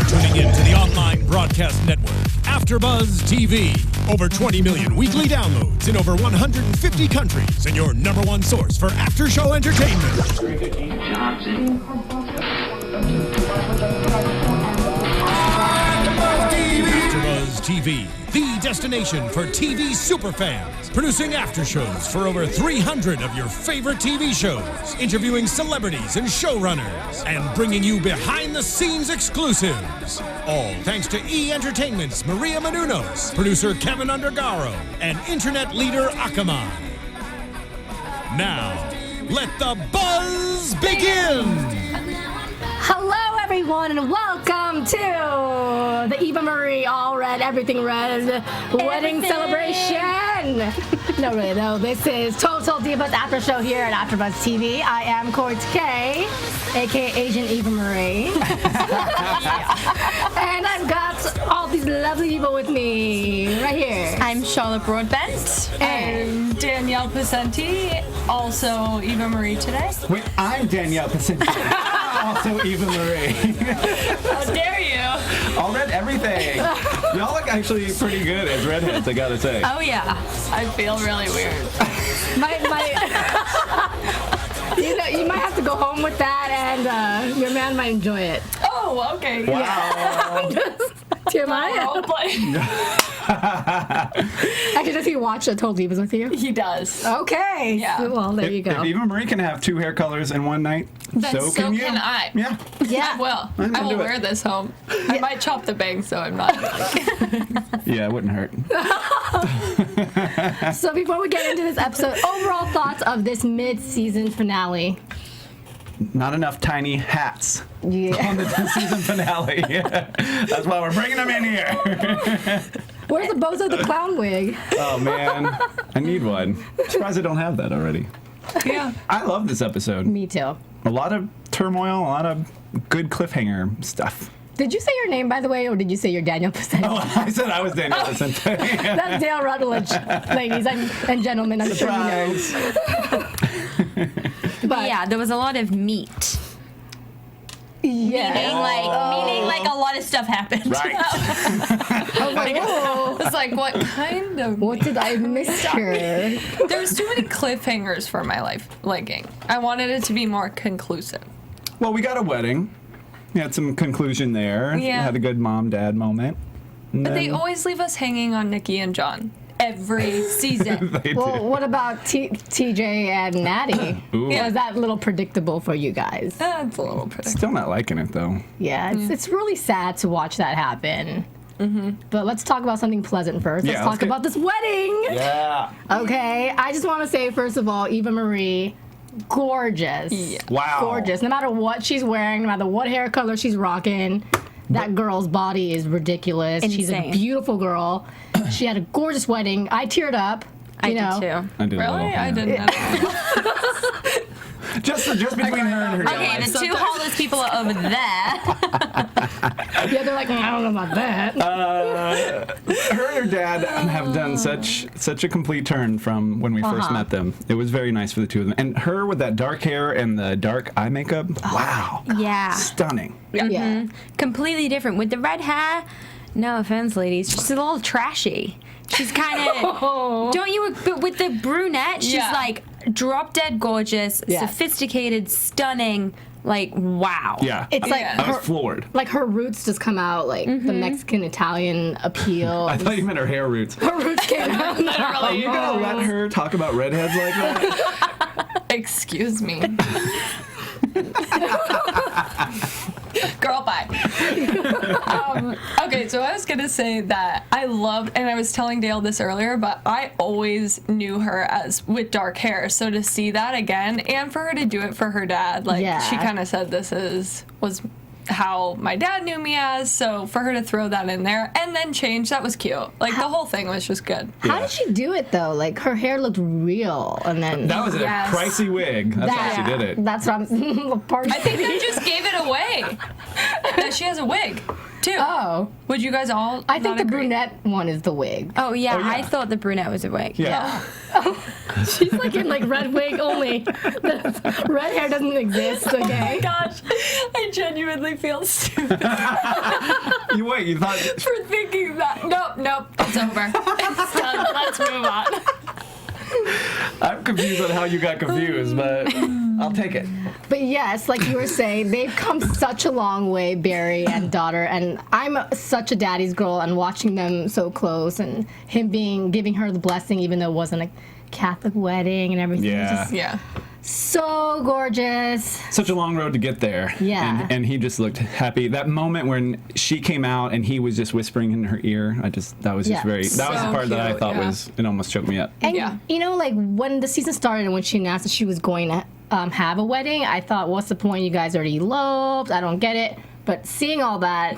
You're tuning in to the online broadcast network, AFTERBUZZ TV. Over 20 million weekly downloads in over 150 countries, and your number one source for after-show entertainment. AFTERBUZZ TV, the destination for TV superfans, producing aftershows for over 300 of your favorite TV shows, interviewing celebrities and showrunners, and bringing you behind-the-scenes exclusives. All thanks to E! Entertainment's Maria Menounos, producer Kevin Undergaro, and internet leader Akamai. Now, let the buzz begin! Hello, everyone, and welcome to the Eva Marie All Red, Everything Red wedding celebration. No, really, though. This is Total Divas After Show here at AFTERBUZZ TV. I am Kaori Takee, a.k.a. Asian Eva Marie. And I've got all these lovely people with me right here. I'm Charlotte Broadbent. And Danielle Pascente, also Eva Marie today. Wait, I'm Danielle Pascente. Also Eva Marie. How dare you? All red everything. Y'all look actually pretty good as redheads, I gotta say. Oh yeah, I feel really weird. you might have to go home with that, and your man might enjoy it. Oh, okay. Wow. Actually, does he watch the Total Divas with you? He does. Okay. Yeah. Well, there you go. If Eva Marie can have two hair colors in one night, Then so can you. I. Yeah. Yeah. Well, I'm I into will it. wear this home. I might chop the bangs, so I'm not. Yeah, it wouldn't hurt. So before we get into this episode, overall thoughts of this mid-season finale. Not enough tiny hats Yeah. on the season finale. That's why we're bringing them in here. Where's the Bozo the Clown wig? Oh man, I need one. Surprised I don't have that already. Yeah. I love this episode. Me too. A lot of turmoil, a lot of good cliffhanger stuff. Did you say your name, by the way, or did you say you're Danielle Pascente? Oh, I said I was Danielle Pascente. That's Dale Rutledge, ladies and gentlemen. I'm sure you know. But Yeah, there was a lot of meat. yeah. Meaning like a lot of stuff happened. Right. I was like, oh, It's like, what kind of? what did I miss here? There's too many cliffhangers for my liking. I wanted it to be more conclusive. Well, we got a wedding. We had some conclusion there. Yeah. Had a good mom-dad moment. And But they then- always leave us hanging on Nikki and John every season. They Well, did. what about TJ and Natty? Ooh. Was that a little predictable for you guys? That's a little predictable. Still not liking it though. Yeah, it's really sad to watch that happen. But let's talk about something pleasant first. Let's Yeah, talk let's get- about this wedding. Yeah. Okay, I just want to say, first of all, Eva Marie, gorgeous. Yeah. Wow. Gorgeous. No matter what she's wearing, no matter what hair color she's rocking, that girl's body is ridiculous. She's a Insane. beautiful girl. She had a gorgeous wedding. I teared up. I you did know. too. I did a little, Really? yeah. I didn't. Just between her and her Okay, dad. the two homeless people are over there. Yeah, they're like, I don't know about that. Her and her dad have done such a complete turn from when we first met them. It was very nice for the two of them. And her with that dark hair and the dark eye makeup. Wow. Yeah. Stunning. Yeah. Completely different. With the red hair, no offense, ladies, she's a little trashy. She's kind of, don't you, but with the brunette, she's Yeah. like drop dead gorgeous, Yes. sophisticated, stunning, like wow. Yeah. It's like Yeah. I was floored. like her roots just come out, like the Mexican Italian appeal. I thought you meant her hair roots. Her roots came out. Are you gonna let her talk about redheads like that? Excuse me. Girl, bye. Okay, so I was gonna say that I loved, and I was telling Dale this earlier, but I always knew her as with dark hair. So to see that again, and for her to do it for her dad, like Yeah. she kind of said, was how my dad knew me as. So for her to throw that in there and then change, that was cute. Like the whole thing was just good. How did she do it though? Like her hair looked real, and then That was a Yes. pricey wig. That's how she did it. That's what I'm. I think they just gave it away that she has a wig. too. Oh. Would you guys all I think not the agree? brunette one is the wig. Oh yeah, Oh, yeah. I thought the brunette was a wig. Yeah. She's like in like red wig only. The red hair doesn't exist, Oh my okay? gosh, I genuinely feel stupid You thought... for thinking that. Nope, it's over. It's done. Let's move on. I'm confused on how you got confused, but I'll take it. But yes, like you were saying, they've come such a long way, Barry and daughter, and I'm such a daddy's girl, and watching them so close, and him giving her the blessing, even though it wasn't a Catholic wedding and everything. Yeah. Just Yeah. so gorgeous. Such a long road to get there. Yeah. And he just looked happy. That moment when she came out and he was just whispering in her ear, that was just Yeah. very, that was the So part that I cute, thought yeah. it almost choked me up. And Yeah. you know, like when the season started and when she announced that she was going to have a wedding, I thought, what's the point? You guys already eloped. I don't get it. But seeing all that,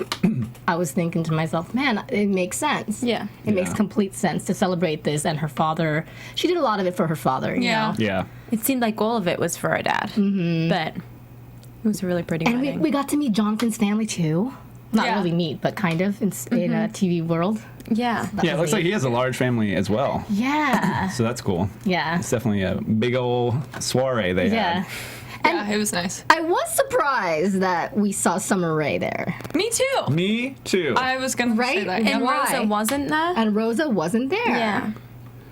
I was thinking to myself, man, it makes sense. Yeah. It makes complete sense to celebrate this. And her father, she did a lot of it for her father, you Yeah. know? Yeah. It seemed like all of it was for her dad. Mm-hmm. But it was a really pretty And wedding. we got to meet Jonathan's family too. Not Yeah. really meet, but kind of in a TV world. yeah. That Yeah, it was looks like neat. he has a large family as well. Yeah. So that's cool. Yeah. It's definitely a big old soiree they Yeah. had. Yeah, it was nice. I was surprised that we saw Summer Rae there. Me too. Me too. I was gonna say Right? that. And And why? Rosa wasn't there? And Rosa wasn't there. Yeah.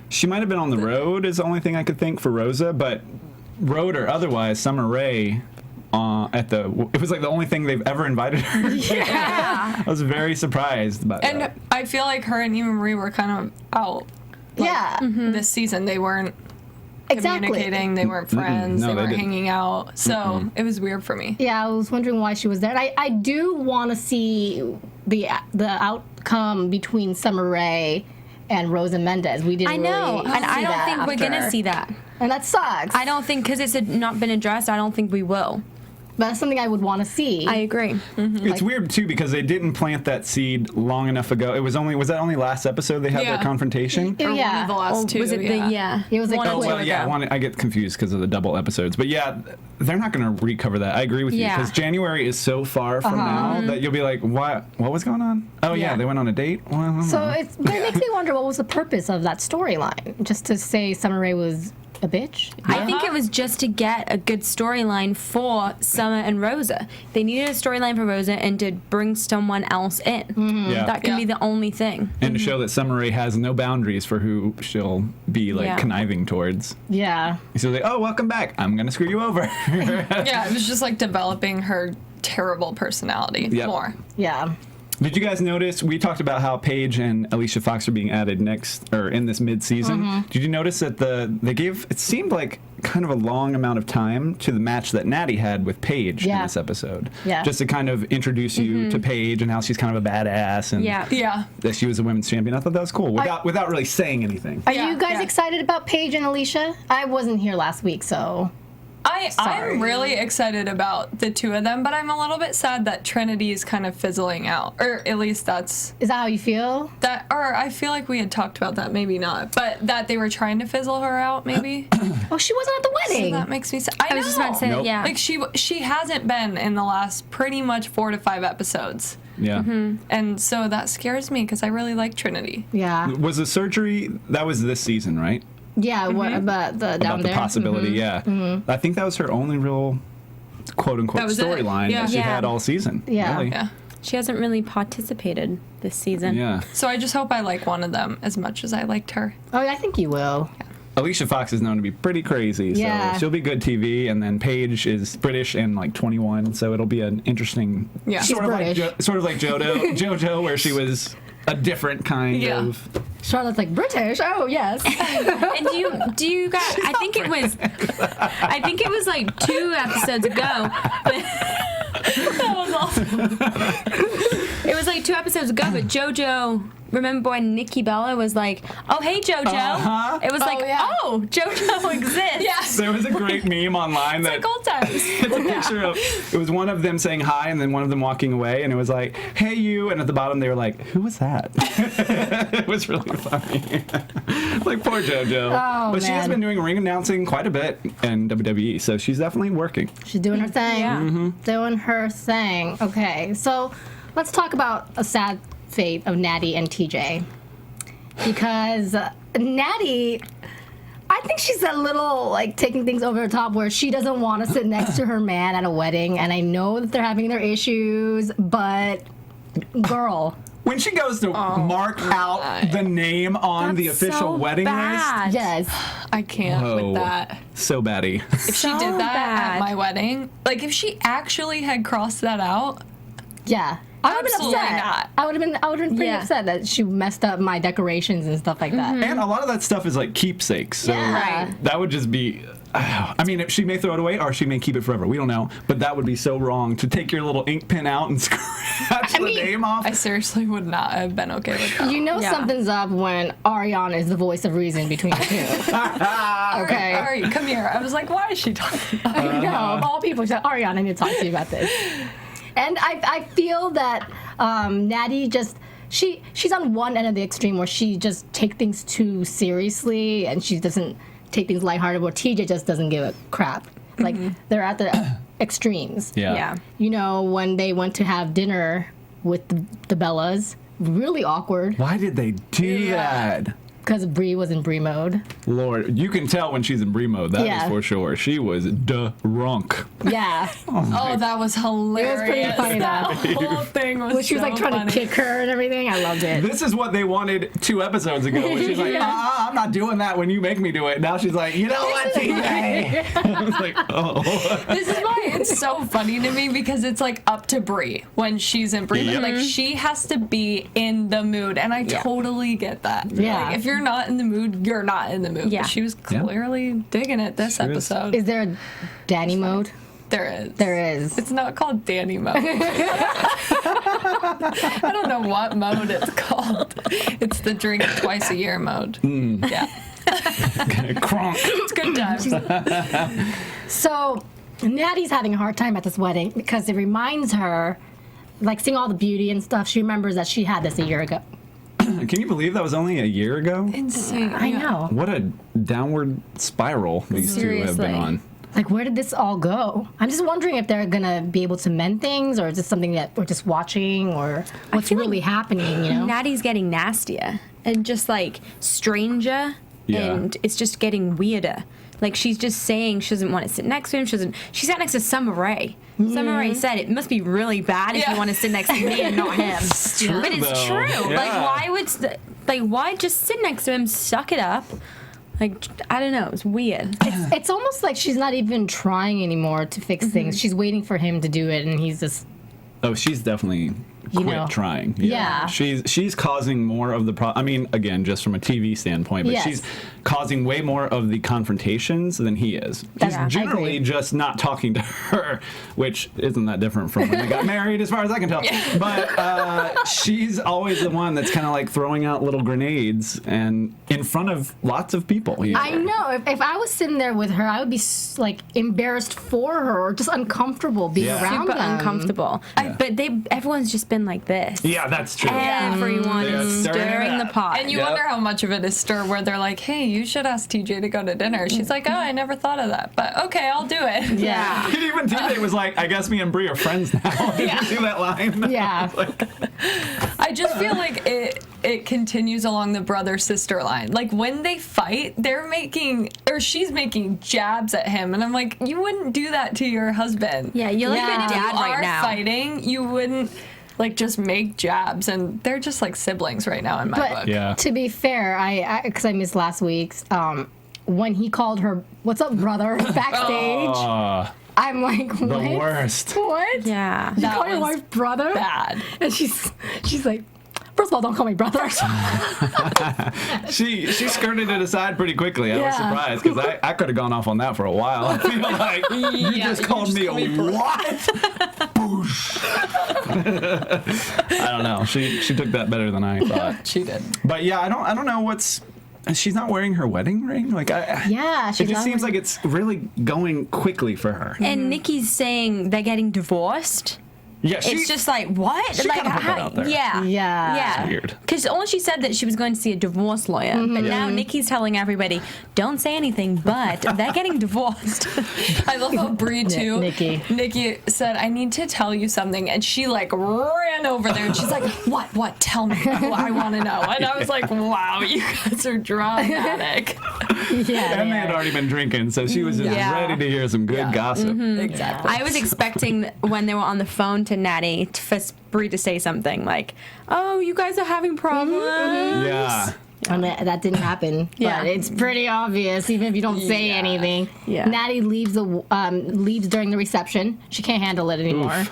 She might have been on the road is the only thing I could think for Rosa, but road or otherwise, Summer Rae it was like the only thing they've ever invited her. Yeah. I was very surprised about And that. I feel like her and Eva Marie were kind of out Yeah. this season. They weren't Exactly. communicating. They weren't friends. No, they they weren't didn't. hanging out. So it was weird for me. Yeah, I was wondering why she was there. And I do want to see the outcome between Summer Rae and Rosa Mendez. We didn't I know. really And I see don't that think we're going to after. see that. And that sucks. I don't think, because it's not been addressed, I don't think we will. But that's something I would want to see. I agree. It's weird too because they didn't plant that seed long enough ago. Was that only last episode they had Yeah. their confrontation? Or Yeah. one of the last Or two. was it yeah. It was like one quick. or two Well, yeah, ago. I get confused because of the double episodes. But yeah, they're not going to recover that. I agree with you Yeah. because January is so far from now that you'll be like, what was going on? Oh, yeah, Yeah. they went on a date? Well, I don't So know. it makes me wonder what was the purpose of that storyline? Just to say Summer Rae was a bitch? I think it was just to get a good storyline for Summer and Rosa. They needed a storyline for Rosa and to bring someone else in. Yeah. That can Yeah. be the only thing. And to show that Summer Rae has no boundaries for who she'll be like Yeah. conniving towards. Yeah. So like, oh, welcome back. I'm going to screw you over. Yeah, it was just like developing her terrible personality Yep. more. Yeah. Did you guys notice we talked about how Paige and Alicia Fox are being added in this mid-season? Did you notice that they gave it seemed like kind of a long amount of time to the match that Natty had with Paige in Yeah. this episode? Yeah. Just to kind of introduce you to Paige and how she's kind of a badass and Yeah. Yeah. that she was a women's champion. I thought that was cool without really saying anything. Are Yeah, you guys yeah. excited about Paige and Alicia? I wasn't here last week, so. Sorry. I'm really excited about the two of them, but I'm a little bit sad that Trinity is kind of fizzling out. Or at least that's Is that how you feel? that, or I feel like we had talked about that, maybe not, but that they were trying to fizzle her out, maybe. Oh, she wasn't at the So wedding. that makes me sad. I was just about to say, Nope. yeah. Like she hasn't been in the last pretty much 4 to 5 episodes. Yeah. And so that scares me because I really like Trinity. Yeah. Was the surgery that was this season, right? Yeah, what about the down About the there? possibility, yeah. I think that was her only real quote unquote That was it. storyline Yeah. that she Yeah. had all season. Yeah. Really. Yeah. She hasn't really participated this season. Yeah. So I just hope I like one of them as much as I liked her. Oh, I think you will. Alicia Fox is known to be pretty crazy, Yeah. so she'll be good TV. And then Paige is British and like 21, so it'll be an interesting, Yeah. She's sort of British. like JoJo, where she was a different kind Yeah. of. Charlotte's like, British? Oh, yes. And do you guys? I think it was like 2 episodes ago. That was awesome. It was like 2 episodes ago, but JoJo. Remember when Nikki Bella was like, "Oh hey JoJo," Uh-huh. it was like, yeah. "Oh, JoJo exists." Yes. There was a great meme online that Like old times. it's a picture of it was one of them saying hi and then one of them walking away and it was like, "Hey you," and at the bottom they were like, "Who was that?" It was really funny. Like poor JoJo. Oh, but she has man. been doing ring announcing quite a bit in WWE, so she's definitely working. She's doing her thing. Yeah. Doing her thing. Okay, so let's talk about a sad fate of Natty and TJ. Because Natty, I think she's a little, like, taking things over the top where she doesn't want to sit next to her man at a wedding. And I know that they're having their issues, but girl. When she goes to mark out the name on the official wedding list. Yes. I can't with that. So baddie. If she did that at my wedding, like if she actually had crossed that out, Yeah. I would have been Absolutely upset. not. I would have been pretty upset that she messed up my decorations and stuff like that. And a lot of that stuff is like keepsakes. So Yeah. that would just be. I mean, she may throw it away or she may keep it forever. We don't know. But that would be so wrong to take your little ink pen out and scratch the name off. I seriously would not have been okay with that. You know something's up when Ariana is the voice of reason between the two. Okay. Ari, come here. I was like, why is she talking about I know. Of all people, she said, Ariana, I need to talk to you about this. And I feel that Natty just, she's on one end of the extreme where she just takes things too seriously and she doesn't take things lighthearted, where TJ just doesn't give a crap. Like, they're at the extremes. Yeah. You know, when they went to have dinner with the Bellas, really awkward Why did they do that? because Bree was in Bree mode. Lord, you can tell when she's in Brie mode. That is for sure. She was drunk. Yeah. Oh, that was hilarious. It was pretty funny, That though. whole thing was When she was so like trying funny. to kick her and everything. I loved it. This is what they wanted 2 episodes ago. When she's like, I'm not doing that when you make me do it. Now she's like, you know what, TJ? I was like, oh. This is why it's so funny to me, because it's like up to Brie when she's in Brie. Yep. Like, she has to be in the mood, and I totally get that. Yeah. Like, if you're not in the mood, you're not in the mood. Yeah. But she was clearly digging it this She was. episode. Is there a Danny mode? There is. There is. It's not called Danny mode. I don't know what mode it's called. It's the drink twice a year mode. Yeah. Kronk. It's good times. So, Natty's having a hard time at this wedding because it reminds her, like, seeing all the beauty and stuff, she remembers that she had this a year ago. Can you believe that was only a year ago? Insane. I know. What a downward spiral these two have been Seriously. on. Like, where did this all go? I'm just wondering if they're gonna be able to mend things, or is this something that we're just watching, or what's feel really happening, you know? Natty's getting nastier and just like stranger, Yeah. and it's just getting weirder. Like, she's just saying she doesn't want to sit next to him. She sat next to Summer Rae. Summer Rae said it must be really bad if you want to sit next to me and not him. true, But it's though. true. Yeah. Like, why just sit next to him, suck it up? Like, I don't know. It's weird. It's almost like she's not even trying anymore to fix things. She's waiting for him to do it, and he's just. Oh, she's definitely quit know. trying. Yeah. She's causing more of the I mean, again, just from a TV standpoint, but Yes. she's causing way more of the confrontations than he is. He's I generally agree. just not talking to her, which isn't that different from when they got married, as far as I can tell. But she's always the one that's kind of like throwing out little grenades and in front of lots of people. I know. If I was sitting there with her, I would be like embarrassed for her, or just uncomfortable being Yeah. around Super them. uncomfortable. But everyone's just been like this. Yeah, that's true. Everyone Yeah, is stirring it stirring the up. pot. And you Yep. wonder how much of it is stir where they're like, hey, you should ask TJ to go to dinner. She's like, oh, I never thought of that. But okay, I'll do it. Yeah. Even TJ was like, I guess me and Brie are friends now. Did you see that line? Yeah. I just feel like it continues along the brother-sister line. Like, when they fight, she's making jabs at him. And I'm like, you wouldn't do that to your husband. Yeah, you're like Yeah. your dad You right are now. fighting, you wouldn't, like, just make jabs. And they're just like siblings right now in my book. Yeah. To be fair, because I missed last week's, when he called her, "What's up, brother?" backstage, I'm like, what? The worst. What? Yeah. You That call your was wife brother? Bad. And she's like, first of all, don't call me brother. She skirted it aside pretty quickly. I was Yeah. surprised because I could have gone off on that for a while. I feel like you Yeah, just you called just me called me a what? Boosh. I don't know. She took that better than I thought. She did. But yeah, I don't know what's. She's not wearing her wedding ring. Like Yeah, it she's just not seems like it's really going quickly for her. And Nikki's saying they're getting divorced. Yeah, it's just like, what? She like, kinda put that out there. Yeah. It's weird. Because only she said that she was going to see a divorce lawyer, but now Nikki's telling everybody, don't say anything, but they're getting divorced. I love how Brie too. Nikki said, "I need to tell you something," and she like ran over there and she's like, "What? What? Tell me. I want to know." And I was like, "Wow, you guys are dramatic." And they had already been drinking, so she was just ready to hear some good gossip. Exactly. I was expecting when they were on the phone to Natty for Brie to say something like, "Oh, you guys are having problems." Yeah. I mean, that didn't happen, but it's pretty obvious, even if you don't say anything. Yeah. Natty leaves during the reception. She can't handle it anymore.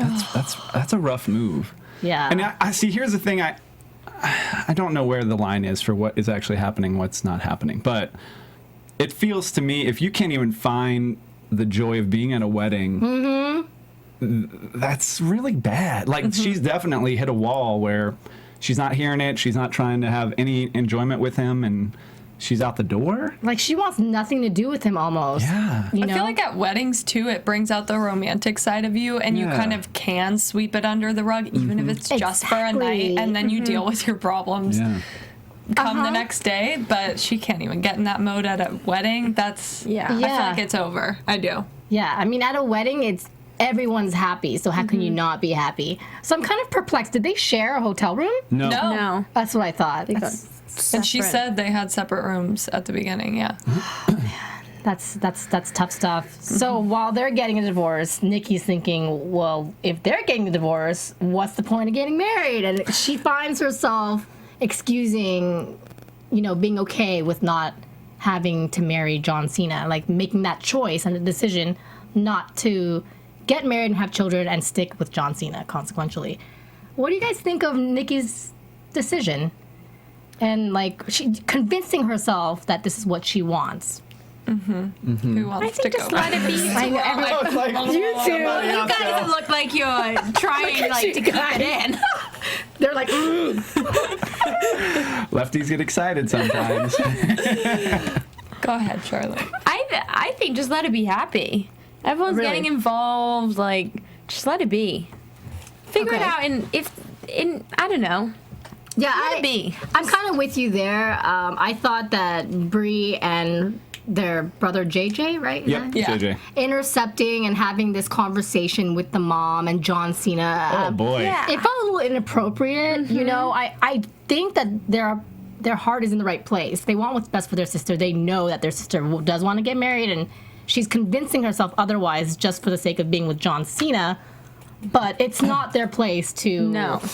Oof. That's a rough move. Yeah. And I see. Here's the thing. I don't know where the line is for what is actually happening, what's not happening. But it feels to me, if you can't even find the joy of being at a wedding, that's really bad. Like, she's definitely hit a wall where she's not hearing it. She's not trying to have any enjoyment with him, and she's out the door. Like, she wants nothing to do with him almost. Yeah. You I know? feel like at weddings too, it brings out the romantic side of you, and you kind of can sweep it under the rug, even if it's just for a night, and then you deal with your problems come the next day. But she can't even get in that mode at a wedding. That's I feel like it's over. I do. Yeah, I mean, at a wedding, everyone's happy, so how can you not be happy? So I'm kind of perplexed. Did they share a hotel room? No. No. That's what I thought. And she said they had separate rooms at the beginning. Yeah. That's tough stuff. So while they're getting a divorce, Nikki's thinking, well, if they're getting a divorce, what's the point of getting married? And she finds herself excusing, being okay with not having to marry John Cena, like making that choice and the decision not to get married and have children and stick with John Cena consequentially. What do you guys think of Nikki's decision? And like, she convincing herself that this is what she wants. Who wants I think to just go? let it be. You two. You guys look like you're trying to get in. They're like, Lefties get excited sometimes. Go ahead, Charlotte. I think just let it be happy. Everyone's Really? getting involved. Like, just let it be. Figure it out. And I don't know. yeah, Let it be. I'm kind of with you there. I thought that Brie and their brother JJ, right? Yep. Yeah. JJ. Intercepting and having this conversation with the mom and John Cena. Oh boy. Yeah. It felt a little inappropriate, I think that their heart is in the right place. They want what's best for their sister. They know that their sister does want to get married, and she's convincing herself otherwise just for the sake of being with John Cena. But it's not their place to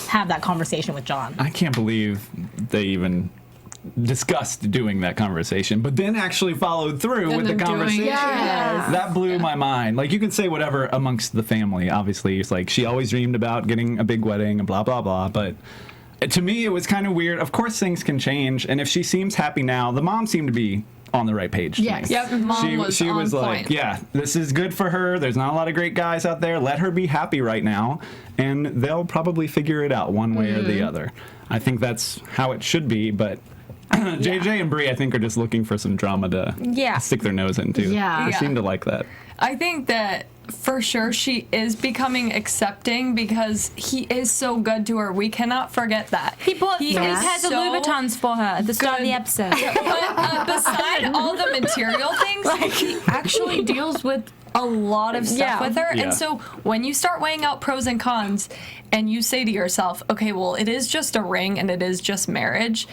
have that conversation with John. I can't believe they even discussed doing that conversation, but then actually followed through with the then doing it. conversation. Yes. That blew my mind. Like, you can say whatever amongst the family. Obviously, it's like she always dreamed about getting a big wedding and blah, blah, blah. But to me, it was kind of weird. Of course, things can change. And if she seems happy now, the mom seemed to be on the right page. To Yes. me. Yep. Mom She on was like, point. yeah, this is good for her. There's not a lot of great guys out there. Let her be happy right now, and they'll probably figure it out one way or the other. I think that's how it should be, but JJ and Brie, I think, are just looking for some drama to stick their nose into. Yeah. They Yeah. seem to like that. I think that for sure she is becoming accepting because he is so good to her. We cannot forget that. He bought He three is pairs of so Louboutins for her at the start of the episode. But beside all the material things, he actually deals with a lot of stuff with her. Yeah. And so when you start weighing out pros and cons and you say to yourself, okay, well, it is just a ring and it is just marriage.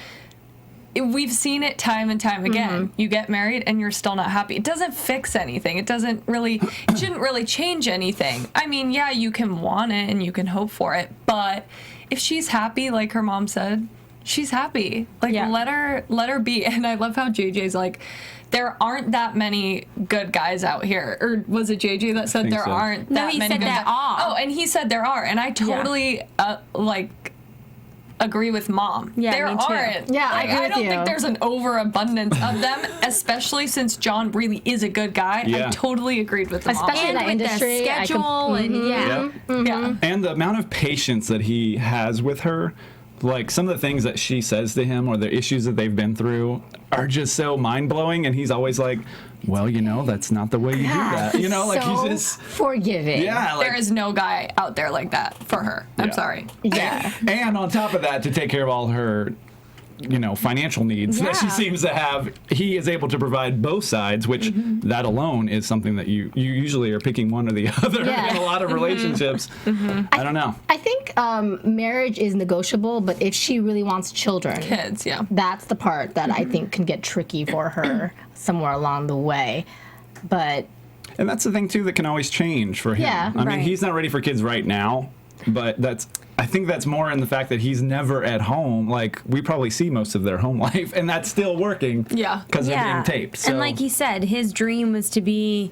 We've seen it time and time again. You get married and you're still not happy. It doesn't fix anything. It shouldn't really change anything. I mean, yeah, you can want it and you can hope for it, but if she's happy, like her mom said, she's happy. Like, let her be. And I love how JJ's like, there aren't that many good guys out here. Or was it JJ that said there aren't that many he said good there guys? are. Oh, and he said there are. And I totally, agree with Mom. Yeah, there me too. aren't. Yeah, I agree I with don't you. think there's an overabundance of them, especially since John really is a good guy. Yeah. I totally agreed with the mom. Especially in that with the industry, schedule and Yeah. And the amount of patience that he has with her, like some of the things that she says to him or the issues that they've been through are just so mind-blowing, and he's always like, well, that's not the way you do that. Like so he's just forgiving. yeah. Like, There is no guy out there like that for her. I'm Yeah. sorry. Yeah. and on top of that, to take care of all her financial needs that she Yeah. seems to have, he is able to provide both sides, which that alone is something that you usually are picking one or the other Yeah. in a lot of relationships. I don't know. I think marriage is negotiable, but if she really wants children, Kids, yeah. that's the part that I think can get tricky for her somewhere along the way. But And that's the thing too that can always change for him. Yeah, I mean, right. he's not ready for kids right now, but I think that's more in the fact that he's never at home. Like, we probably see most of their home life, and that's still working. Yeah. Because they're being taped. So. And like he said, his dream was to be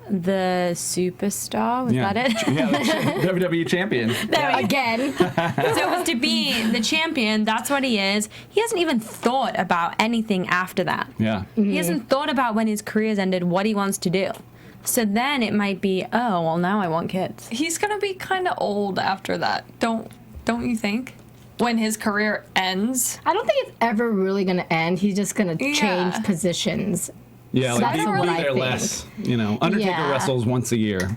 the superstar. Was that it? Yeah, the WWE champion. again, So it was to be the champion. That's what he is. He hasn't even thought about anything after that. Yeah. He hasn't thought about when his career's ended, what he wants to do. So then it might be, oh, well, now I want kids. He's gonna be kind of old after that. Don't you think? When his career ends. I don't think it's ever really going to end. He's just going to Yeah. change positions. Yeah, like That's he what will be I there think. less. Undertaker Yeah. wrestles once a year,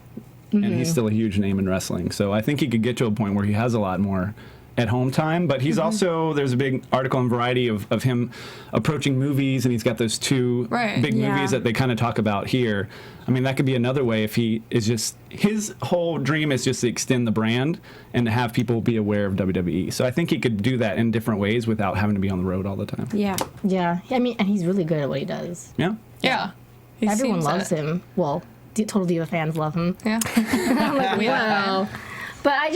and he's still a huge name in wrestling. So I think he could get to a point where he has a lot more at home time. But he's also, there's a big article in Variety of him approaching movies, and he's got those two Right. big Yeah. movies that they kind of talk about here. I mean, that could be another way if he is just, his whole dream is just to extend the brand and to have people be aware of WWE. So I think he could do that in different ways without having to be on the road all the time. Yeah. Yeah. I mean, and he's really good at what he does. Yeah. Yeah. He Everyone seems loves it. him. Well, Total Diva fans love him. Yeah. I'm like, wow. But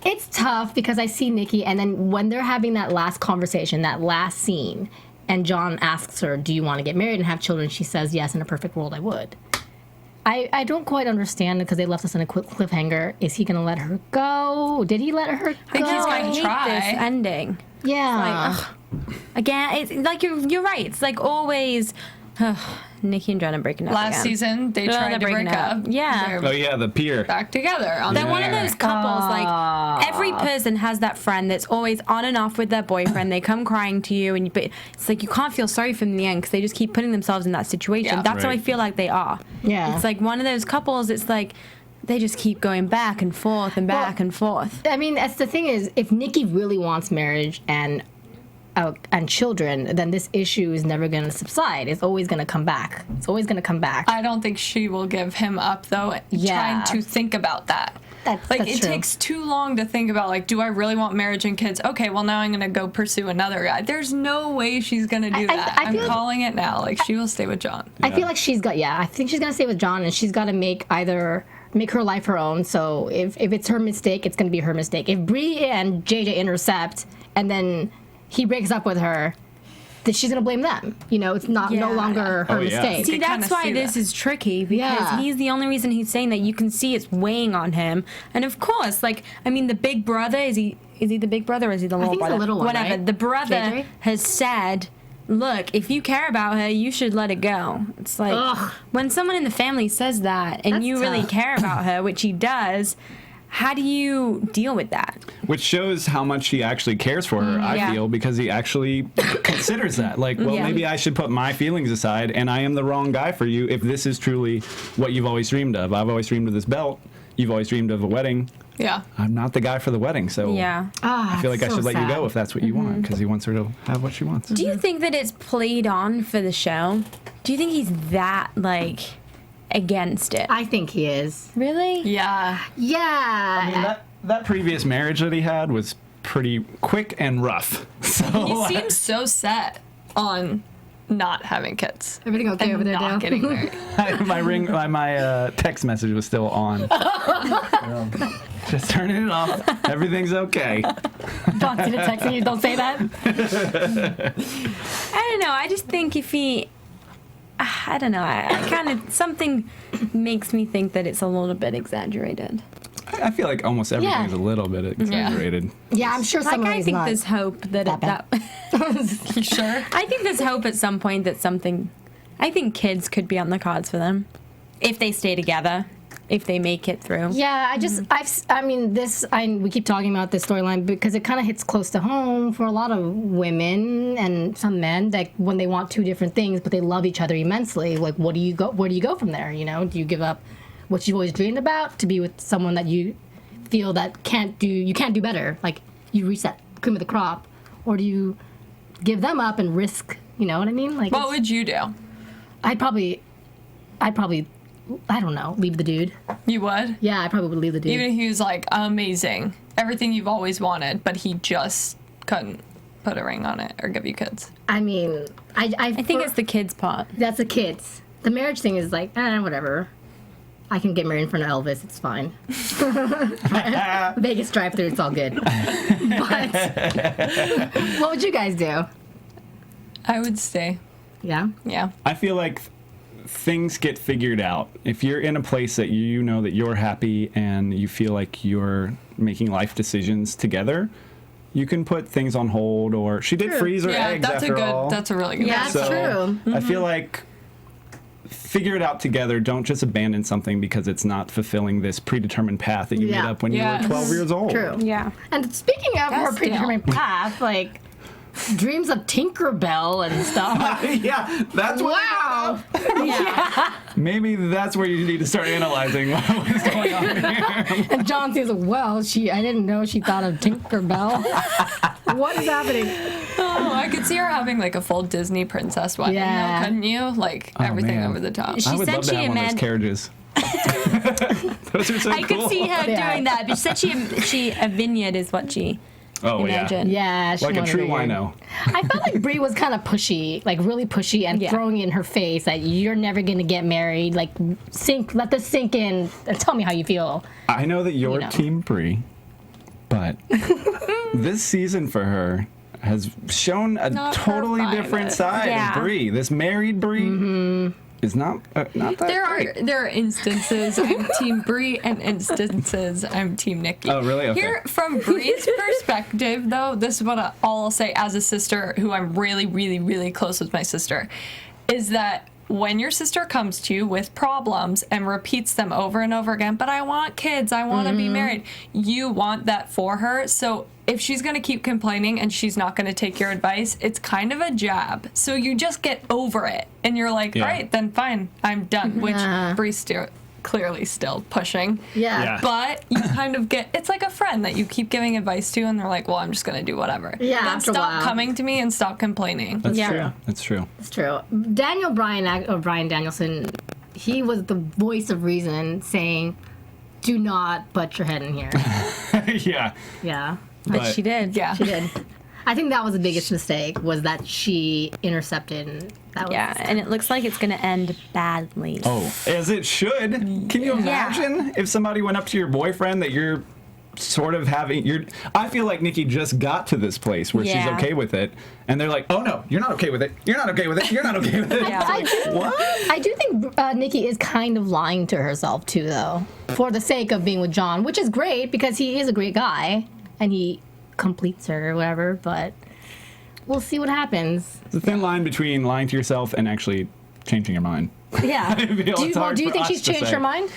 it's tough because I see Nikki, and then when they're having that last conversation, that last scene, and John asks her, do you want to get married and have children? She says, yes, in a perfect world, I would. I don't quite understand because they left us in a cliffhanger. Is he going to let her go? Did he let her go? I think he's I gonna hate try. this ending. Yeah. Again, it's like you're right. It's like always, Nikki and John are breaking up Last again. season, they They're tried to breaking break up. up. Yeah. Oh, They're yeah, the pier. back together. On They're the one of air. those couples, like, every person has that friend that's always on and off with their boyfriend. They come crying to you, but it's like you can't feel sorry for them in the end because they just keep putting themselves in that situation. Yeah. That's how I Right. feel like they are. Yeah. It's like one of those couples, it's like they just keep going back and forth and back and forth. I mean, that's the thing is, if Nikki really wants marriage and children, then this issue is never going to subside. It's always going to come back. It's always going to come back. I don't think she will give him up, though, Yeah. trying to think about that. That's Like, it true. takes too long to think about, like, do I really want marriage and kids? Okay, well, now I'm going to go pursue another guy. There's no way she's going to do that. I I'm feel like- calling it now. Like, she will stay with John. I feel like I think she's going to stay with John, and she's got to make her life her own. So if it's her mistake, it's going to be her mistake. If Bree and JJ intercept and then he breaks up with her, then she's going to blame them. It's no Yeah. longer her Oh, yeah. mistake. See, could kinda that's why see this that. is tricky because Yeah. he's the only reason he's saying that. You can see it's weighing on him, and of course, like the big brother is he the big brother or is he the little think he's brother? the little one, Whatever. right? The brother JJ? has said, "Look, if you care about her, you should let it go." It's like Ugh. when someone in the family says that, and That's you really tough. care about her, which he does. How do you deal with that? Which shows how much he actually cares for her, I Yeah. feel, because he actually considers that. Like, well, Yeah. maybe I should put my feelings aside, and I am the wrong guy for you if this is truly what you've always dreamed of. I've always dreamed of this belt. You've always dreamed of a wedding. Yeah. I'm not the guy for the wedding, so Yeah. I feel like I so should let you sad. go if that's what you want, because he wants her to have what she wants. Do you think that it's played on for the show? Do you think he's that against it? I think he is. Really? Yeah. Yeah. That previous marriage that he had was pretty quick and rough. So He seems so set on not having kids. Everything okay And over there, not Dale? getting married. my text message was still on. Just turning it off. Everything's okay. Don't see the text and you don't say that. I don't know. I just think if he, I don't know. I kind of something makes me think that it's a little bit exaggerated. I feel like almost everything Yeah. is a little bit exaggerated. Yeah, I'm sure Like some of I it's think not. there's hope that that You sure? I think there's hope at some point that something. I think kids could be on the cards for them if they stay together. if they make it through. Yeah, we keep talking about this storyline because it kind of hits close to home for a lot of women and some men, that when they want two different things but they love each other immensely, like where do you go from there? You know, do you give up what you've always dreamed about to be with someone that you feel that you can't do better, like you reach that cream of the crop, or do you give them up and risk, you know what I mean? Like, what would you do? I'd probably, I don't know, leave the dude. You would? Yeah, I probably would leave the dude. Even if he was like amazing, everything you've always wanted, but he just couldn't put a ring on it or give you kids. I mean, I think it's the kids part. That's the kids. The marriage thing is like, whatever. I can get married in front of Elvis. It's fine. Vegas drive-thru. It's all good. But what would you guys do? I would stay. Yeah. Yeah. I feel like things get figured out. If you're in a place that you know that you're happy and you feel like you're making life decisions together, you can put things on hold. Or she did freeze her eggs after all. That's a really good. Yeah, that's true. I feel like figure it out together. Don't just abandon something because it's not fulfilling this predetermined path that you made up when you were 12 years old. True. Yeah. And speaking of her predetermined path, like dreams of Tinkerbell and stuff. Yeah, that's what. Wow. Yeah. Maybe that's where you need to start analyzing what's going on here. And John says, "Well, I didn't know she thought of Tinkerbell. What is happening?" Oh, I could see her having like a full Disney princess wedding, though, couldn't you? Like everything man. over the top. I would love to have one of those carriages. Those are so I cool. could see her doing that, but she said a vineyard is what she imagined. Yeah, she like a true wino. I felt like Brie was kind of pushy, like really pushy, and throwing it in her face that you're never gonna get married. Like, let this sink in, and tell me how you feel. I know that you're Team Brie, but this season for her has shown a totally different side of Brie. This married Brie is not that great. There are instances I'm Team Brie and instances I'm Team Nikki. Oh, really? Okay. Here, from Brie's perspective, though, this is what I'll say as a sister who I'm really, really, really close with my sister, is that when your sister comes to you with problems and repeats them over and over again, but I want kids, I want to be married, you want that for her. So if she's going to keep complaining and she's not going to take your advice, it's kind of a jab. So you just get over it. And you're like, all right, then fine, I'm done. Which Brie's clearly still pushing. Yeah. But you kind of get, it's like a friend that you keep giving advice to and they're like, well, I'm just going to do whatever. Yeah, then after a stop while. coming to me and stop complaining. That's true. That's true. It's true. Brian Danielson, he was the voice of reason, saying, do not butt your head in here. Yeah. Yeah. But she did. Yeah. She did. I think that was the biggest mistake, was that she intercepted. And that was and it looks like it's going to end badly. Oh, as it should. Can you imagine if somebody went up to your boyfriend that you're sort of having, I feel like Nikki just got to this place where she's okay with it, and they're like, oh no, you're not okay with it, you're not okay with it, you're not okay with it. I do think Nikki is kind of lying to herself too, though, for the sake of being with John, which is great because he is a great guy and he completes her or whatever, but we'll see what happens. It's a thin line between lying to yourself and actually changing your mind. Yeah. Do you think she's changed her mind?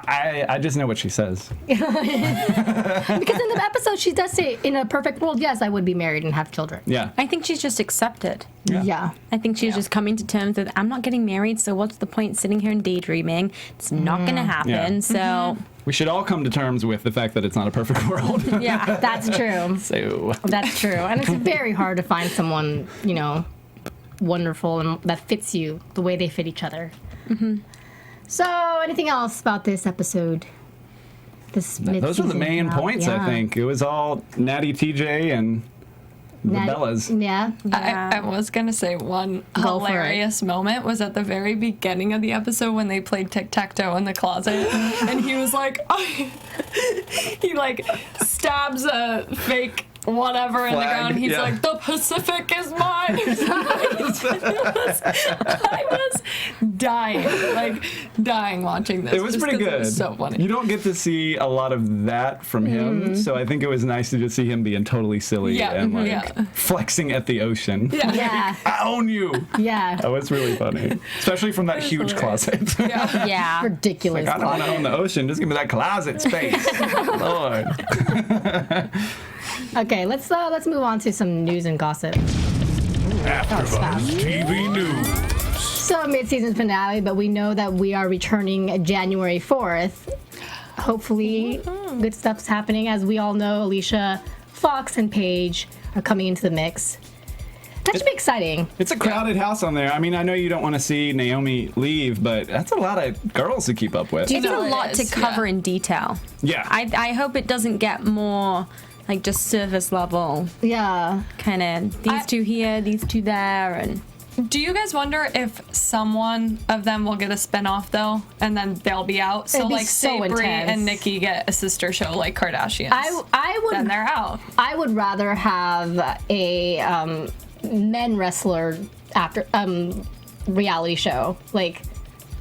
I just know what she says. Because in the episode, she does say, in a perfect world, yes, I would be married and have children. Yeah. I think she's just accepted. Yeah. I think she's just coming to terms with, I'm not getting married, so what's the point sitting here and daydreaming? It's not going to happen, so... We should all come to terms with the fact that it's not a perfect world. Yeah, that's true. That's true. And it's very hard to find someone, wonderful and that fits you the way they fit each other. Mm-hmm. So, anything else about this episode? Those are the main points, I think. It was all Natty, TJ, and the Bellas. Yeah. I was going to say one hilarious moment was at the very beginning of the episode when they played tic-tac-toe in the closet. And he was like, he like stabs a fake whatever in the Flag, ground. He's yeah. like, the Pacific is mine. I was dying watching this. It was just pretty 'cause good. It was so funny. You don't get to see a lot of that from him, so I think it was nice to just see him being totally silly Yeah, and like yeah. flexing at the ocean. Yeah. I own you. Yeah. That was really funny, especially from that huge hilarious. closet. Yeah. Ridiculous. I don't want to own the ocean. Just give me that closet space, Lord. Okay, let's move on to some news and gossip. AfterBuzz TV News. So mid-season finale, but we know that we are returning January 4th. Hopefully, good stuff's happening. As we all know, Alicia Fox and Paige are coming into the mix. That should be exciting. It's a crowded house on there. I mean, I know you don't want to see Naomi leave, but that's a lot of girls to keep up with. It's know a it lot is, to cover yeah. in detail. Yeah. I hope it doesn't get more like just surface level, Yeah. kind of these two here, these two there, and Do you guys wonder if someone of them will get a spinoff though, and then they'll be out? So It'd be like, say so Brie intense. and Nikki get a sister show like Kardashians. I then would they're out. I would rather have a men wrestler after reality show like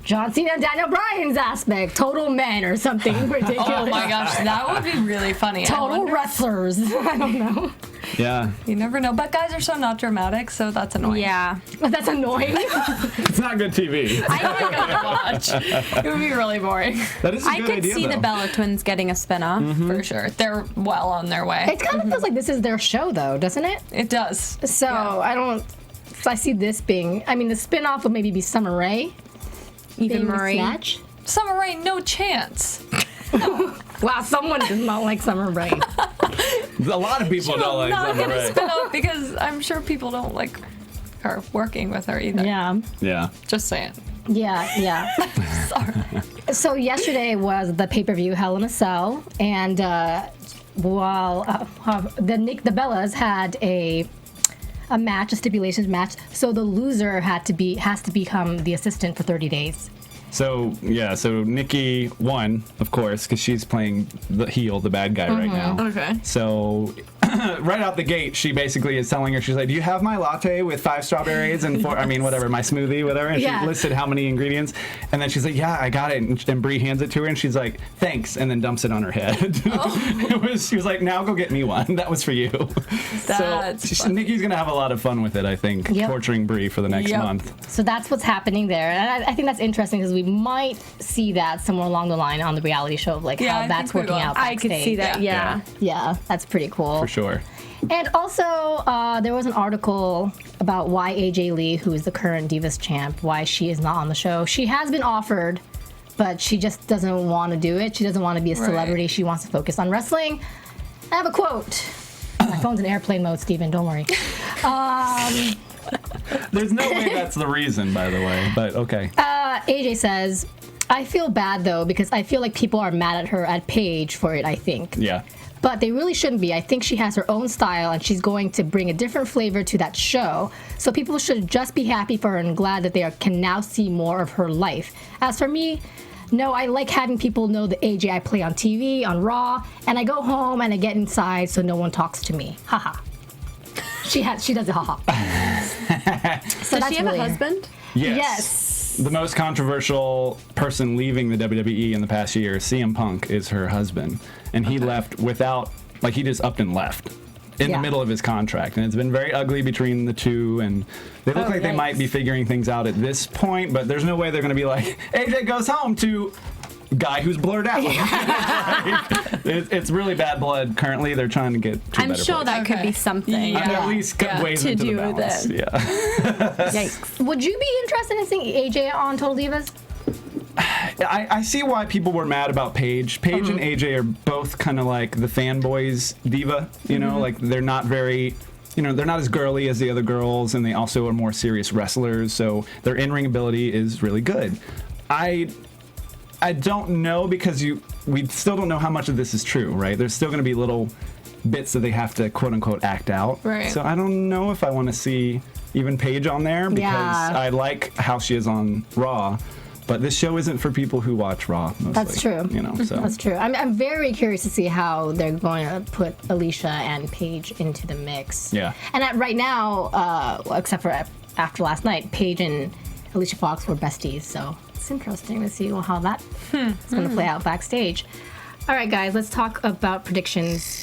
John Cena and Daniel Bryan's aspect, total men or something ridiculous. Oh my gosh, that would be really funny. I Total wonder- wrestlers. I don't know. Yeah. You never know, but guys are so not dramatic, so that's annoying. yeah. But that's annoying. It's not good TV. I don't gonna watch. It would be really boring That is a I good could idea, see though. the Bella twins getting a spin-off. for sure. They're well on their way. It kind of feels like this is their show, though, doesn't it? It does. So I see this being. I mean, the spin-off would maybe be Summer Rae. Even being the Marie. Snatch. Summer Rae, no chance. Wow, someone does not like Summer Rae. A lot of people don't like not Summer gonna Rae. spin off because I'm sure people don't like her working with her either. Yeah. Yeah. Just saying. Yeah. Sorry. So yesterday was the pay-per-view Hell in a Cell, and while the Bellas had a match, a stipulations match, so the loser has to become the assistant for 30 days. So Nikki won, of course, because she's playing the heel, the bad guy right now. Okay. So right out the gate, she basically is telling her, she's like, "Do you have my latte with 5 strawberries and 4? I mean, whatever, my smoothie, whatever." And Yeah. she listed how many ingredients, and then she's like, "Yeah, I got it." And Brie hands it to her, and she's like, "Thanks," and then dumps it on her head. She was like, "Now go get me one. That was for you." That's funny. Nikki's gonna have a lot of fun with it, I think, Yep. torturing Brie for the next Yep. month. So that's what's happening there, and I think that's interesting because we might see that somewhere along the line on the reality show of like Yeah, I how that's think we working will. out. I could see backstage. that. Yeah. Yeah, that's pretty cool. For sure. And also, there was an article about why AJ Lee, who is the current Divas champ, why she is not on the show. She has been offered, but she just doesn't want to do it. She doesn't want to be a celebrity. Right. She wants to focus on wrestling. I have a quote. My phone's in airplane mode, Steven. Don't worry. There's no way that's the reason, by the way, but okay. AJ says, "I feel bad, though, because I feel like people are mad at her, at Paige, for it, I think. Yeah. But they really shouldn't be. I think she has her own style and she's going to bring a different flavor to that show. So people should just be happy for her and glad that they can now see more of her life. As for me, no, I like having people know the AJ I play on TV, on Raw, and I go home and I get inside so no one talks to me. Haha." She does it, haha. So Does she have a husband? Yes. The most controversial person leaving the WWE in the past year, CM Punk, is her husband. And he left without, like, he just upped and left in Yeah. the middle of his contract. And it's been very ugly between the two. And they look like they might be figuring things out at this point, but there's no way they're going to be like, AJ goes home to guy who's blurred out. It's really bad blood currently. They're trying to get to a I'm better sure place. that could Okay. be something. Yeah. At least ways To into the do with balance. it. Yeah. Yikes. Would you be interested in seeing AJ on Total Divas? I see why people were mad about Paige. Paige and AJ are both kind of like the fanboys diva, you know, like they're not very, you know, they're not as girly as the other girls, and they also are more serious wrestlers, so their in-ring ability is really good. I don't know because we still don't know how much of this is true, right? There's still going to be little bits that they have to quote unquote act out. Right. So I don't know if I want to see even Paige on there because Yeah. I like how she is on Raw. But this show isn't for people who watch Raw mostly. That's true. You know, so. That's true. I'm very curious to see how they're going to put Alicia and Paige into the mix. Yeah. And right now, except for after last night, Paige and Alicia Fox were besties, so it's interesting to see how that is going to play out backstage. All right, guys, let's talk about predictions.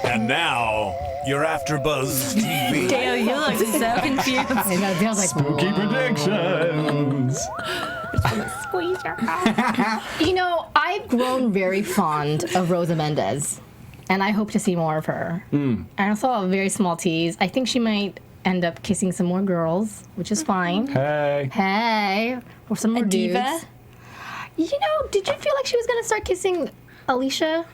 And now, your AFTERBUZZ TV. Dale, you look so confused. I know, it feels like Spooky predictions. Squeeze your eye. You know, I've grown very fond of Rosa Mendez, and I hope to see more of her. I saw a very small tease. I think she might end up kissing some more girls, which is fine. Hey. Or some more dudes. Diva? You know, did you feel like she was gonna start kissing Alicia?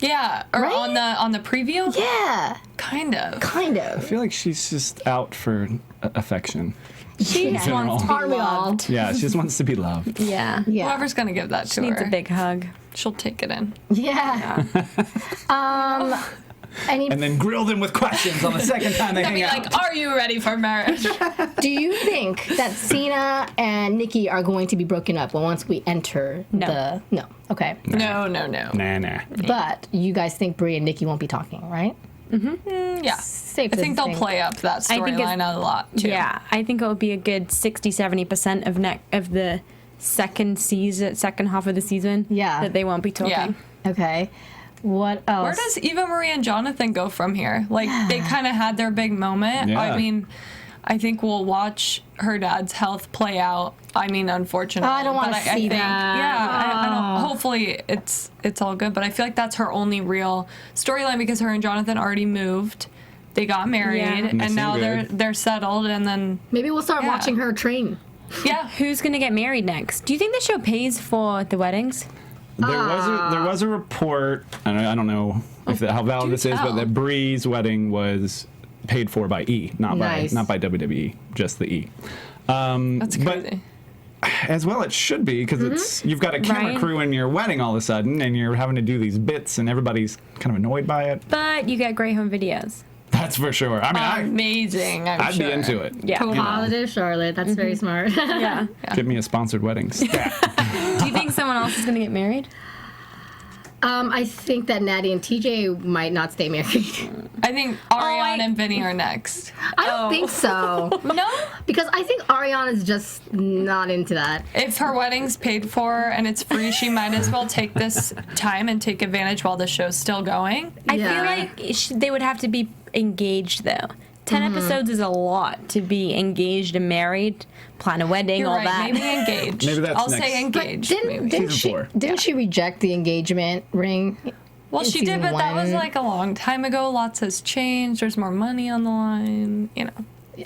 Yeah, or Right? on the preview? Yeah, Kind of. kind I of. feel like she's just out for affection. She just general. wants to be Aren't we all? loved. Yeah, she just wants to be loved. Yeah. Yeah. Whoever's gonna give that to She needs her, a big hug. she'll take it in. Yeah. Any, And then grill them with questions on the second time they I'd hang be out. like, "Are you ready for marriage?" do you think that Cena and Nikki are going to be broken up once we enter No. No. Okay. No. Nah. But you guys think Brie and Nikki won't be talking, right? Yeah, Safe I to think they'll think. play up that I think it's- storyline a lot too. Yeah, I think it would be a good 60-70% of the second half of the season. Yeah. That they won't be talking. Yeah. Okay. What else? Where does Eva Marie and Jonathan go from here? Like, they kind of had their big moment. Yeah. I mean, I think we'll watch her dad's health play out. I mean, unfortunately. Oh, I don't wanna but see think, that. Yeah, I don't. Hopefully, it's all good. But I feel like that's her only real storyline because her and Jonathan already moved. They got married, Yeah. And they and seem now good. they're settled. And then Maybe we'll start Yeah. watching her train. yeah, Who's gonna get married next? Do you think the show pays for the weddings? There was a report, and I don't know if how valid this is, but tell. that Brie's wedding was paid for by E, not Nice. by WWE, just the E. that's but- crazy. As well, it should be because it's you've got a camera Right. crew in your wedding all of a sudden, and you're having to do these bits, and everybody's kind of annoyed by it. But you get great home videos. That's for sure. I mean, Amazing. I'd be into it. Yeah. Totally. Positive Charlotte. That's very smart. Yeah. Get me a sponsored wedding. Do you think someone else is gonna get married? I think that Natty and TJ might not stay married. I think Ariane and Vinny are next. I don't think so. No. Because I think Ariana is just not into that. If her wedding's paid for and it's free, she might as well take this time and take advantage while the show's still going. I Yeah. feel like they would have to be engaged though. 10 episodes is a lot to be engaged and married, plan a wedding, You're all right. that. Maybe engaged. Maybe that's I'll next. say But engaged. didn't Season she 4. didn't she reject the engagement ring? Well, in she did, season but that was 1? like a long time ago. Lots has changed. There's more money on the line. You know.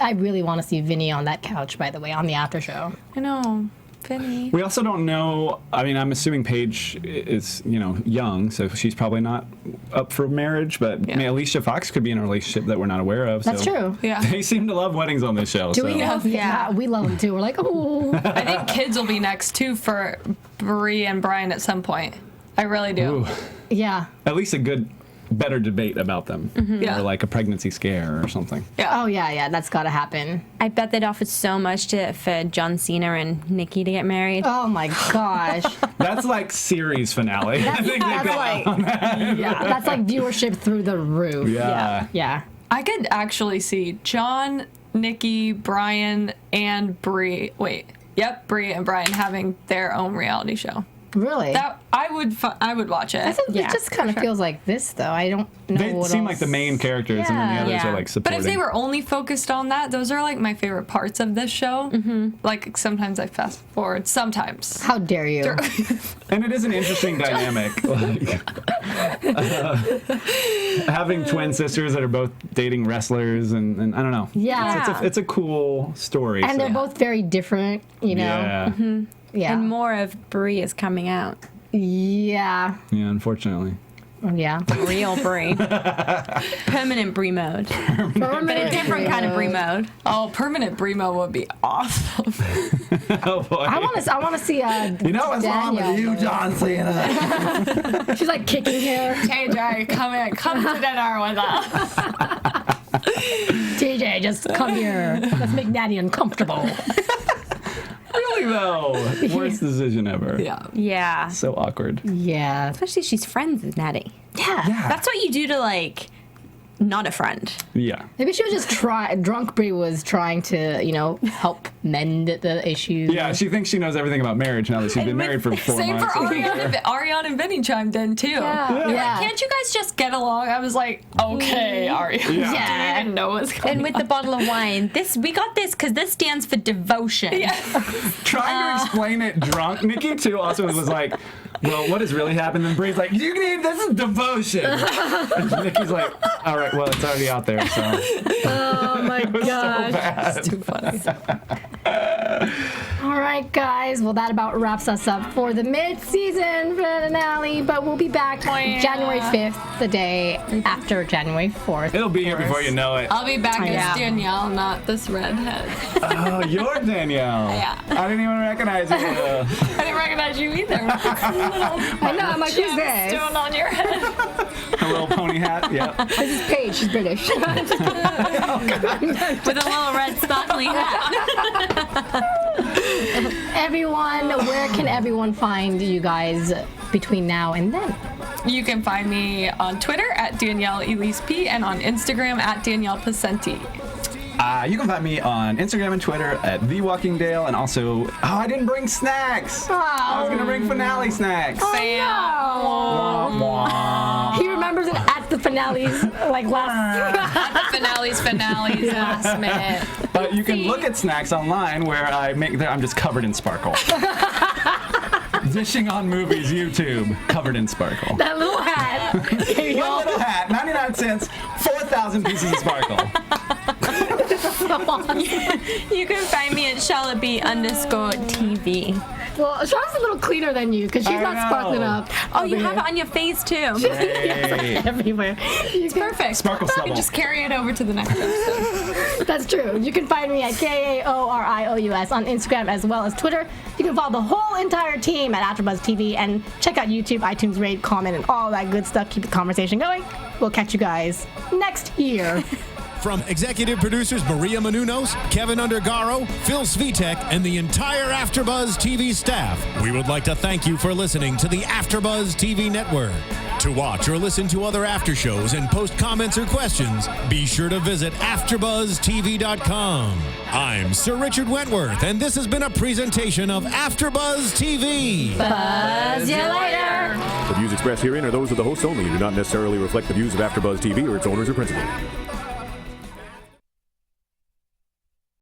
I really want to see Vinny on that couch, by the way, on the after show. I know. Vinny. We also don't know. I mean, I'm assuming Paige is, young, so she's probably not up for marriage. But I mean, Yeah. Alicia Fox could be in a relationship that we're not aware of. That's so. true. Yeah. They seem to love weddings on this show. Do so. we love? Yeah, we love them too. We're like, oh. I think kids will be next too for Brie and Brian at some point. I really do. Ooh, Yeah. at least a better debate about them, Yeah. or like a pregnancy scare or something. Yeah. Oh yeah. That's got to happen. I bet they'd offer so much for John Cena and Nikki to get married. Oh my gosh. That's like series finale. I think they That's go like, on that. yeah, that's like viewership through the roof. Yeah. Yeah. I could actually see John, Nikki, Brian, and Brie. Brie and Brian having their own reality show. Really? That I would watch it. It just kind of feels like this, though. I don't know They what seem else. like the main characters, and then the others Yeah. are like But supporting. if they were only focused on that, those are like my favorite parts of this show. Like sometimes I fast forward. Sometimes. How dare you? And it is an interesting dynamic, like having twin sisters that are both dating wrestlers, and I don't know. Yeah. It's a cool story. And so- they're both very different, you know? Yeah, Yeah. And more of Brie is coming out. Yeah. yeah. Unfortunately, Yeah. Real Brie. Permanent Brie mode. But a different kind of Brie mode. Oh, permanent Brimo would be awesome. oh boy. I want to see You know what's wrong with Danielle. you, John Cena? She's like kicking here. TJ, come to dinner with us. TJ, just come here. Let's make Natty uncomfortable. Really though, worst decision ever. Yeah. So awkward. Yeah. Especially she's friends with Natty. Yeah. That's what you do to like not a friend. Yeah. Maybe she was just drunk Brie was trying to, help mend the issues. Yeah, she thinks she knows everything about marriage now that she's been married for 4 Same months. for Ariana and Vinny chimed in too. Yeah. They're Yeah. like, can't you guys just get along? I was like, okay, Ariana. Yeah. I didn't know what's going And with the bottle of wine, we got this because this stands for devotion. Trying to explain it drunk. Nikki too also was like, well, what has really happened? And Bree's like, this is devotion. And Nikki's like, all right, well, it's already out there, so. Oh my gosh. It's too funny. All right, guys. Well, that about wraps us up for the mid-season finale, but we'll be back January 5th, the day after January 4th. It'll be here before you know it. I'll be back Yeah. as Danielle, not this redhead. Oh, you're Danielle. Yeah. I didn't even recognize you. I didn't recognize you either. I know, I'm like, who's this? Doing on your head. A little pony hat. Yep. This is Paige. She's British. With a little red sparkly hat. Everyone, where can everyone find you guys between now and then? You can find me on Twitter at Danielle Elise P and on Instagram at Danielle Pascente. You can find me on Instagram and Twitter at TheWalkingDale, and also, I didn't bring snacks. I was gonna bring finale snacks. Oh, Wah, wah. he remembers it at the finales, like last. At the finales, last minute. But you can look at snacks online where I'm just covered in sparkle. Dishing on Movies YouTube, covered in sparkle. That little hat. There you One go. little hat, 99 cents, 4,000 pieces of sparkle. You can find me at Shalaby_TV. Well, Charlotte's a little cleaner than you because she's I not know. sparkling up. Oh, you have it on your face too. Hey. Everywhere. It's perfect. Sparkle You stubble. just carry it over to the next episode. That's true. You can find me at KAORIOUS on Instagram as well as Twitter. You can follow the whole entire team at AfterBuzz TV and check out YouTube, iTunes, rate, comment, and all that good stuff. Keep the conversation going. We'll catch you guys next year. From executive producers Maria Menounos, Kevin Undergaro, Phil Svitek, and the entire AfterBuzz TV staff, we would like to thank you for listening to the AfterBuzz TV network. To watch or listen to other after shows and post comments or questions, be sure to visit AfterBuzzTV.com. I'm Sir Richard Wentworth, and this has been a presentation of AfterBuzz TV. Buzz you later. The views expressed herein are those of the hosts only and do not necessarily reflect the views of AfterBuzz TV or its owners or principals.